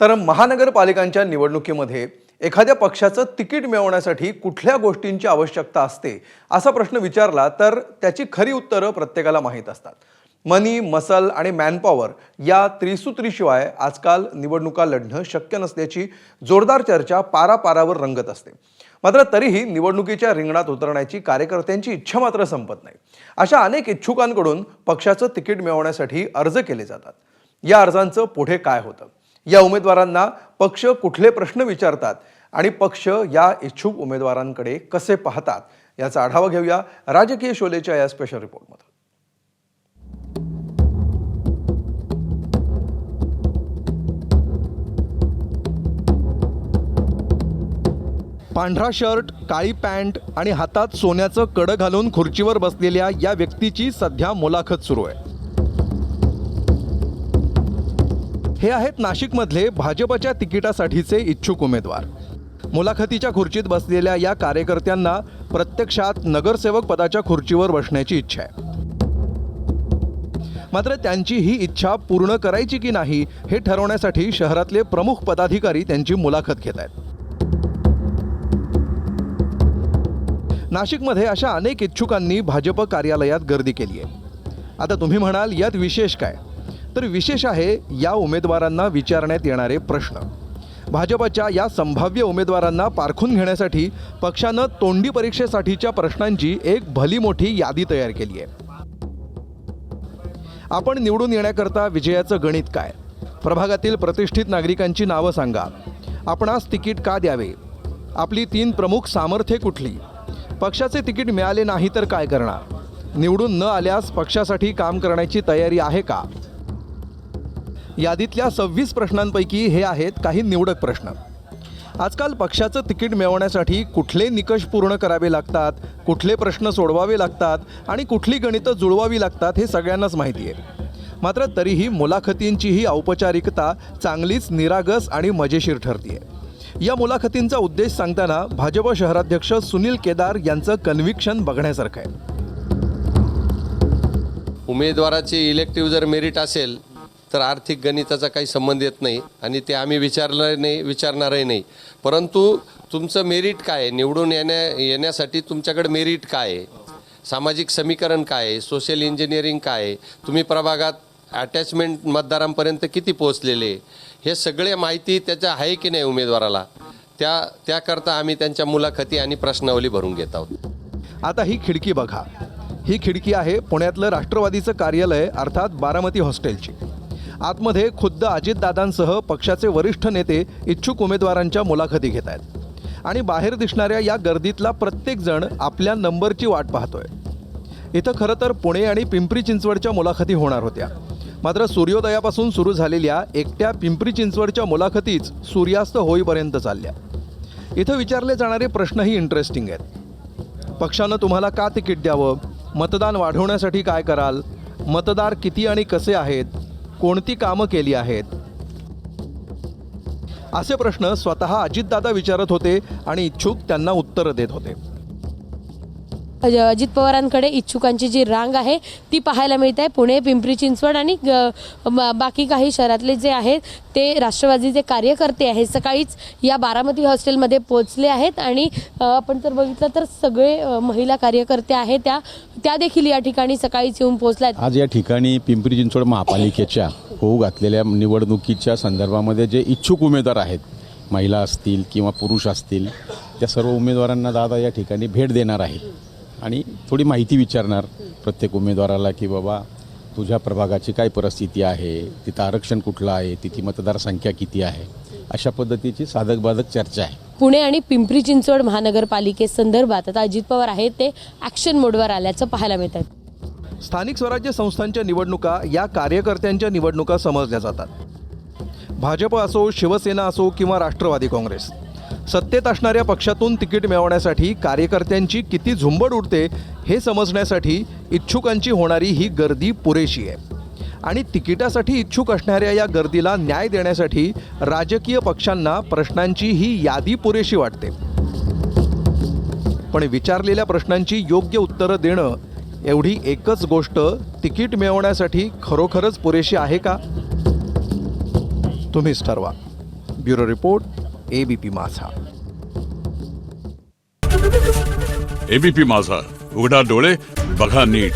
तर महानगरपालिकांच्या निवडणुकीमध्ये एखाद्या पक्षाचं तिकीट मिळवण्यासाठी कुठल्या गोष्टींची आवश्यकता असते असा प्रश्न विचारला तर त्याची खरी उत्तरं प्रत्येकाला माहीत असतात। मनी, मसल आणि मॅनपॉवर या त्रिसूत्रीशिवाय आजकाल निवडणुका लढणं शक्य नसल्याची जोरदार चर्चा पारापारावर रंगत असते। मात्र तरीही निवडणुकीच्या रिंगणात उतरण्याची कार्यकर्त्यांची इच्छा मात्र संपत नाही। अशा अनेक इच्छुकांकडून पक्षाचं तिकीट मिळवण्यासाठी अर्ज केले जातात। या अर्जांचं पुढे काय होतं, या उमेदवारांना पक्ष कुठले प्रश्न विचारतात आणि पक्ष या इच्छुक उमेदवारांकडे कसे पाहतात याचा आढावा घेऊया राजकीय शोलेच्या या स्पेशल रिपोर्टमध्ये। पांढरा शर्ट, काळी पॅन्ट आणि हातात सोन्याचं कड घालून खुर्चीवर बसलेल्या या व्यक्तीची सध्या मुलाखत सुरू आहे। हे आहेत नाशिकमधले भाजपच्या तिकिटासाठीचे इच्छुक उमेदवार। मुलाखतीच्या खुर्चीत बसलेल्या या कार्यकर्त्यांना प्रत्यक्षात नगरसेवक पदाच्या खुर्चीवर बसण्याची इच्छा आहे। मात्र त्यांची ही इच्छा पूर्ण करायची की नाही हे ठरवण्यासाठी शहरातले प्रमुख पदाधिकारी त्यांची मुलाखत घेत आहेत। नाशिकमध्ये अशा अनेक इच्छुकांनी भाजप कार्यालयात गर्दी केली आहे। आता तुम्ही म्हणाल यात विशेष काय? तर विशेष आहे या उमेदवारांना विचारण्यात येणारे प्रश्न। भाजपच्या या संभाव्य उमेदवारांना पारखून घेण्यासाठी पक्षानं तोंडी परीक्षेसाठीच्या प्रश्नांची एक भली मोठी यादी तयार केली आहे। आपण निवडून येण्याकरता विजयाचं गणित काय? प्रभागातील प्रतिष्ठित नागरिकांची नावं सांगा। आपणास तिकीट का द्यावे? आपली 3 प्रमुख सामर्थ्ये कुठली? पक्षाचे तिकीट मिळाले नाही तर काय करणार? निवडून न आल्यास पक्षासाठी काम करण्याची तयारी आहे का? यादीतल्या 26 प्रश्नांपैकी हे आहेत काही निवडक प्रश्न। आजकाल पक्षाचं तिकीट मिळवण्यासाठी कुठले निकष पूर्ण करावे लागतात, कुठले प्रश्न सोडवावे लागतात आणि कुठली गणितं जुळवावी लागतात हे सगळ्यांनाच माहिती आहे। मात्र तरीही मुलाखतींची ही औपचारिकता चांगलीच निरागस आणि मजेशीर ठरते आहे। या मुलाखतींचा उद्देश सांगताना भाजप शहराध्यक्ष सुनील केदार यांचं कन्व्हिक्शन बघण्यासारखं आहे। उमेदवाराचे इलेक्टिव्ह जर मेरिट असेल तर आर्थिक गणिताचा काही संबंध येत नाही आणि ते आम्ही विचारणारही नाही। परंतु तुमचं मेरिट काय आहे? निवडून येण्यासाठी तुमच्याकडे मेरिट काय आहे? सामाजिक समीकरण काय आहे? सोशल इंजिनिअरिंग काय आहे? तुम्ही प्रभागात अटॅचमेंट मतदारांपर्यंत किती पोहोचलेले? हे सगळे माहिती त्याच्या आहे की नाही उमेदवाराला, त्याकरता आम्ही त्यांच्या मुलाखती आणि प्रश्नावली भरून घेत आहोत। आता ही खिडकी बघा। ही खिडकी आहे पुण्यातलं राष्ट्रवादीचं कार्यालय अर्थात बारामती हॉस्टेलची। आतमध्ये खुद्द अजितदादांसह पक्षाचे वरिष्ठ नेते इच्छुक उमेदवारांच्या मुलाखती घेत आहेत आणि बाहेर दिसणाऱ्या या गर्दीतला प्रत्येक जण आपल्या नंबरची वाट पाहतोय। इथं खरं तर पुणे आणि पिंपरी चिंचवडच्या मुलाखती होणार होत्या, मात्र सूर्योदयापासून सुरू झालेल्या एकट्या पिंपरी चिंचवडच्या मुलाखतीच सूर्यास्त होईपर्यंत चालल्या। इथं विचारले जाणारे प्रश्नही इंटरेस्टिंग आहेत। पक्षानं तुम्हाला का तिकीट द्यावं? मतदान वाढवण्यासाठी काय कराल? मतदार किती आणि कसे आहेत? कोणती कामं केली आहेत? असे प्रश्न स्वतः अजितदादा विचारत होते आणि इच्छुक त्यांना उत्तरं देत होते। अजित पवारांकडे इच्छुकांची जी रांग आहे ती पाहायला मिळते। पुणे, पिंपरी चिंचवड आणि बाकी काही शहरातले जे आहेत ते राष्ट्रवादीचे कार्यकर्ते आहेत सकाळीच या बारामती हॉस्टेलमध्ये पोहोचले आहेत आणि आपण जर बघितलं तर सगळे महिला कार्यकर्ते आहेत त्या देखील या ठिकाणी सकाळीच येऊन पोहोचल्यात। आज या ठिकाणी पिंपरी चिंचवड महापालिकेच्या होऊ घातलेल्या निवडणुकीच्या संदर्भामध्ये जे इच्छुक उमेदवार आहेत, महिला असतील किंवा पुरुष असतील, त्या सर्व उमेदवारांना दादा या ठिकाणी भेट देणार आहेत आणि थोडी माहिती विचारणार प्रत्येक उमेदवाराला की बाबा तुझ्या प्रभागाची काय परिस्थिती आहे, तिथं आरक्षण कुठलं आहे, तिथी मतदारसंख्या किती आहे, अशा पद्धतीची साधक बाधक चर्चा आहे। पुणे आणि पिंपरी चिंचवड महानगरपालिकेसंदर्भात आता अजित पवार आहेत ते ॲक्शन मोडवर आल्याचं पाहायला मिळत आहे। स्थानिक स्वराज्य संस्थांच्या निवडणुका या कार्यकर्त्यांच्या निवडणुका समजल्या जातात। भाजप असो, शिवसेना असो किंवा राष्ट्रवादी काँग्रेस, सत्तेत असणाऱ्या पक्षातून तिकीट मिळवण्यासाठी कार्यकर्त्यांची किती झुंबड उडते हे समजण्यासाठी इच्छुकांची होणारी ही गर्दी पुरेशी आहे आणि तिकिटासाठी इच्छुक असणाऱ्या या गर्दीला न्याय देण्यासाठी राजकीय पक्षांना प्रश्नांची ही यादी पुरेशी वाटते। पण विचारलेल्या प्रश्नांची योग्य उत्तरं देणं एवढी एकच गोष्ट तिकीट मिळवण्यासाठी खरोखरच पुरेशी आहे का? तुम्हीच ठरवा। ब्युरो रिपोर्ट ABP माझा. ABP माझा, उघडा डोळे बघा नीट.